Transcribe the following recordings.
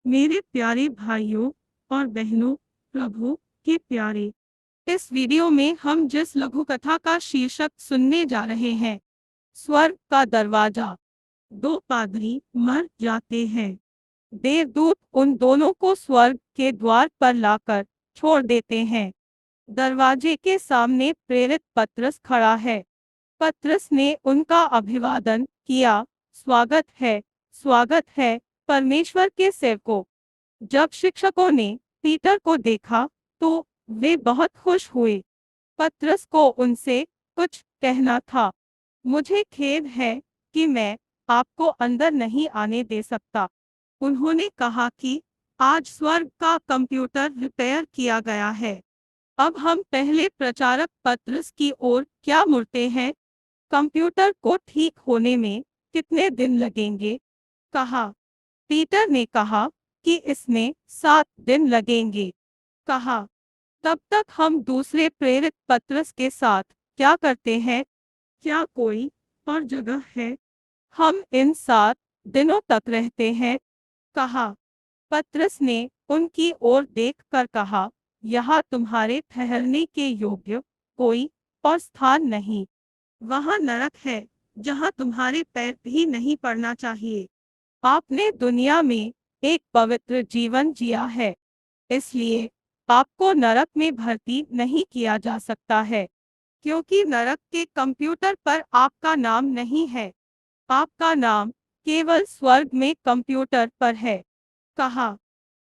मेरे प्यारे भाइयों और बहनों, प्रभु के प्यारे, इस वीडियो में हम जिस लघु कथा का शीर्षक सुनने जा रहे हैं, स्वर्ग का दरवाजा। दो पादरी मर जाते हैं। देवदूत उन दोनों को स्वर्ग के द्वार पर लाकर छोड़ देते हैं। दरवाजे के सामने प्रेरित पतरस खड़ा है। पतरस ने उनका अभिवादन किया। स्वागत है परमेश्वर के सेवकों। जब शिक्षकों ने पीटर को देखा तो वे बहुत खुश हुए। पतरस को उनसे कुछ कहना था। मुझे खेद है कि मैं आपको अंदर नहीं आने दे सकता। उन्होंने कहा कि आज स्वर्ग का कंप्यूटर रिपेयर किया गया है। अब हम पहले प्रचारक पतरस की ओर क्या मुड़ते हैं। कंप्यूटर को ठीक होने में कितने दिन लगेंगे? कहा। पीटर ने कहा कि इसमें 7 दिन लगेंगे। कहा। तब तक हम दूसरे प्रेरित पतरस के साथ क्या करते हैं? क्या कोई और जगह है? हम इन 7 दिनों तक रहते हैं। कहा। पतरस ने उनकी ओर देखकर कहा, यहाँ तुम्हारे ठहरने के योग्य कोई और स्थान नहीं। वहाँ नरक है जहाँ तुम्हारे पैर भी नहीं पड़ना चाहिए। आपने दुनिया में एक पवित्र जीवन जिया है, इसलिए आपको नरक में भर्ती नहीं किया जा सकता है, क्योंकि नरक के कंप्यूटर पर आपका नाम नहीं है। आपका नाम केवल स्वर्ग में कंप्यूटर पर है। कहा।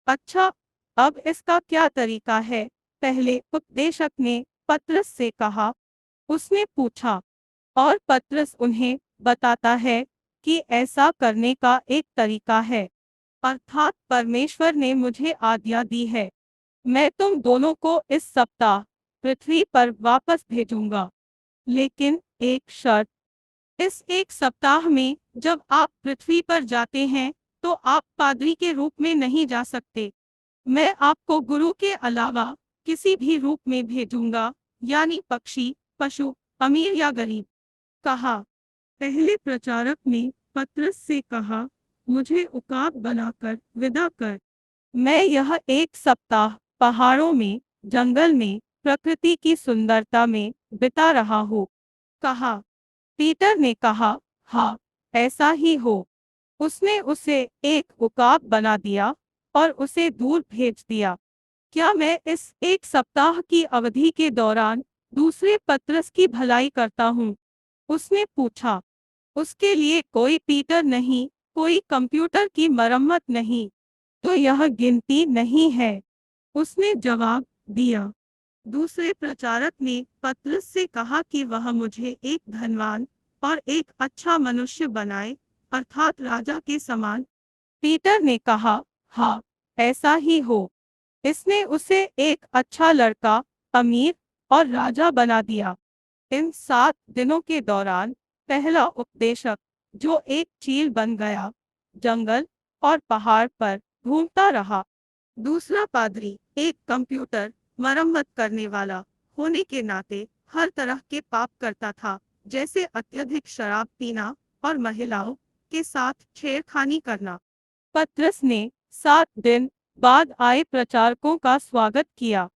अच्छा, अब इसका क्या तरीका है? पहले उपदेशक ने पतरस से कहा। उसने पूछा और पतरस उन्हें बताता है कि ऐसा करने का एक तरीका है, अर्थात परमेश्वर ने मुझे आज्ञा दी है। मैं तुम दोनों को इस सप्ताह पृथ्वी पर वापस भेजूंगा, लेकिन एक शर्त। इस एक सप्ताह में जब आप पृथ्वी पर जाते हैं तो आप पादरी के रूप में नहीं जा सकते। मैं आपको गुरु के अलावा किसी भी रूप में भेजूंगा, यानी पक्षी, पशु, अमीर या गरीब। कहा। पहले प्रचारक ने पतरस से कहा, मुझे उकाब बनाकर विदा कर। मैं यह एक सप्ताह पहाड़ों में, जंगल में, प्रकृति की सुंदरता में बिता रहा हूँ। कहा। पीटर ने कहा, हाँ, ऐसा ही हो। उसने उसे एक उकाब बना दिया और उसे दूर भेज दिया। क्या मैं इस एक सप्ताह की अवधि के दौरान दूसरे पतरस की भलाई करता हूँ? उसने पूछा। उसके लिए कोई पीटर नहीं, कोई कंप्यूटर की मरम्मत नहीं, तो यह गिनती नहीं है। उसने जवाब दिया। दूसरे प्रचारक ने पतरस से कहा कि वह मुझे एक धनवान और एक अच्छा मनुष्य बनाए, अर्थात राजा के समान। पीटर ने कहा, हाँ, ऐसा ही हो। इसने उसे एक अच्छा लड़का, अमीर और राजा बना दिया। इन 7 दिनों के दौरान पहला उपदेशक, जो एक चील बन गया, जंगल और पहाड़ पर घूमता रहा। दूसरा पादरी, एक कंप्यूटर मरम्मत करने वाला होने के नाते हर तरह के पाप करता था, जैसे अत्यधिक शराब पीना और महिलाओं के साथ छेड़खानी करना। पतरस ने 7 दिन बाद आए प्रचारकों का स्वागत किया।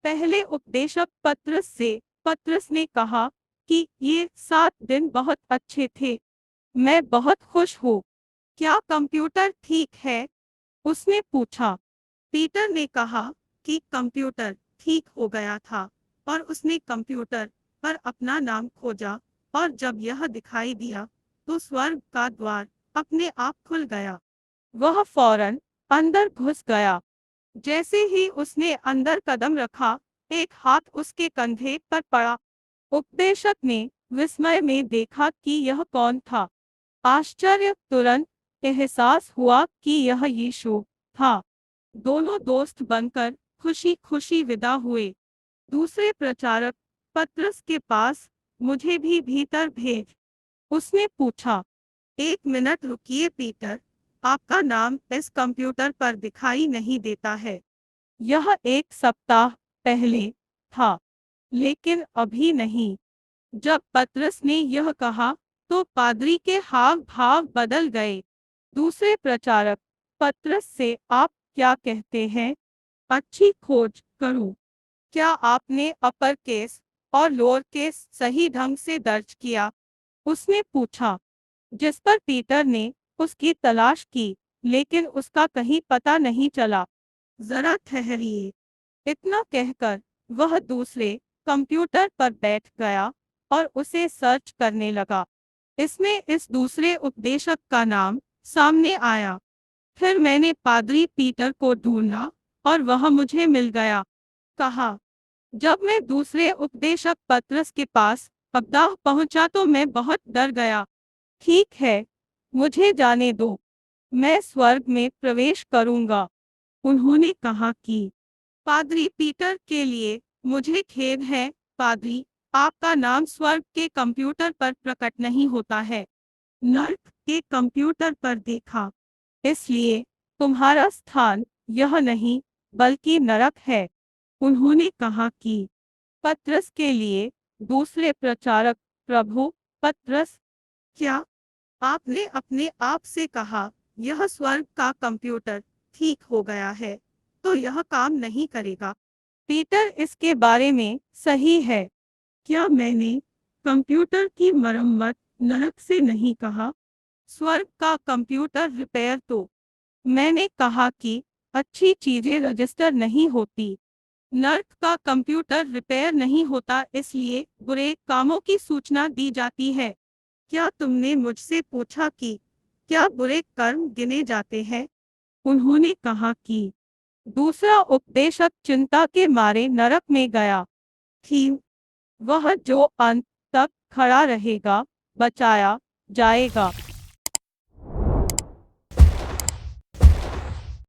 पहले उपदेशक पतरस ने कहा कि ये 7 दिन बहुत अच्छे थे। मैं बहुत खुश हूँ। क्या कंप्यूटर ठीक है? उसने पूछा। पीटर ने कहा कि कंप्यूटर ठीक हो गया था और उसने कंप्यूटर पर अपना नाम खोजा, और जब यह दिखाई दिया तो स्वर्ग का द्वार अपने आप खुल गया। वह फौरन अंदर घुस गया। जैसे ही उसने अंदर कदम रखा, एक हाथ उसके कंधे पर पड़ा। उपदेशक ने विस्मय में देखा कि यह कौन था। आश्चर्य तुरंत एहसास हुआ कि यह यीशु था। दोनों दोस्त बनकर खुशी खुशी विदा हुए। दूसरे प्रचारक पतरस के पास, मुझे भी भीतर भेज। उसने पूछा। 1 मिनट रुकिए पीटर, आपका नाम इस कंप्यूटर पर दिखाई नहीं देता है। यह एक सप्ताह पहले था, लेकिन अभी नहीं। जब पतरस ने यह कहा तो पादरी के हाव भाव बदल गए। दूसरे प्रचारक पत्रस से आप क्या कहते हैं? अच्छी खोज करो। क्या आपने अपर केस और लोअर केस सही ढंग से दर्ज किया? उसने पूछा, जिस पर पीटर ने उसकी तलाश की, लेकिन उसका कहीं पता नहीं चला। जरा ठहरिए। इतना कहकर वह दूसरे कंप्यूटर पर बैठ गया और उसे सर्च करने लगा। इसमें इस दूसरे उपदेशक का नाम सामने आया। फिर मैंने पादरी पीटर को ढूंढा और वह मुझे मिल गया। कहा, जब मैं दूसरे उपदेशक पत्रस के पास अब्दाह पहुंचा तो मैं बहुत डर गया। ठीक है, मुझे जाने दो, मैं स्वर्ग में प्रवेश करूंगा। उन्होंने कहा कि पादरी पीटर के लिए मुझे खेद है, पादरी, आपका नाम स्वर्ग के कंप्यूटर पर प्रकट नहीं होता है। नर्क के कंप्यूटर पर देखा, इसलिए तुम्हारा स्थान यह नहीं बल्कि नरक है। उन्होंने कहा कि पत्रस के लिए दूसरे प्रचारक, प्रभु पत्रस, क्या आपने अपने आप से कहा यह स्वर्ग का कंप्यूटर ठीक हो गया है तो यह काम नहीं करेगा? पीटर, इसके बारे में सही है। क्या मैंने कंप्यूटर की मरम्मत नरक से नहीं कहा? स्वर्ग का कंप्यूटर रिपेयर तो मैंने कहा कि अच्छी चीजें रजिस्टर नहीं होती। नर्क का कंप्यूटर रिपेयर नहीं होता, इसलिए बुरे कामों की सूचना दी जाती है। क्या तुमने मुझसे पूछा कि क्या बुरे कर्म गिने जाते हैं? उन्होंने कहा कि दूसरा उपदेशक चिंता के मारे नरक में गया। थीम, वह जो अंत तक खड़ा रहेगा, बचाया जाएगा।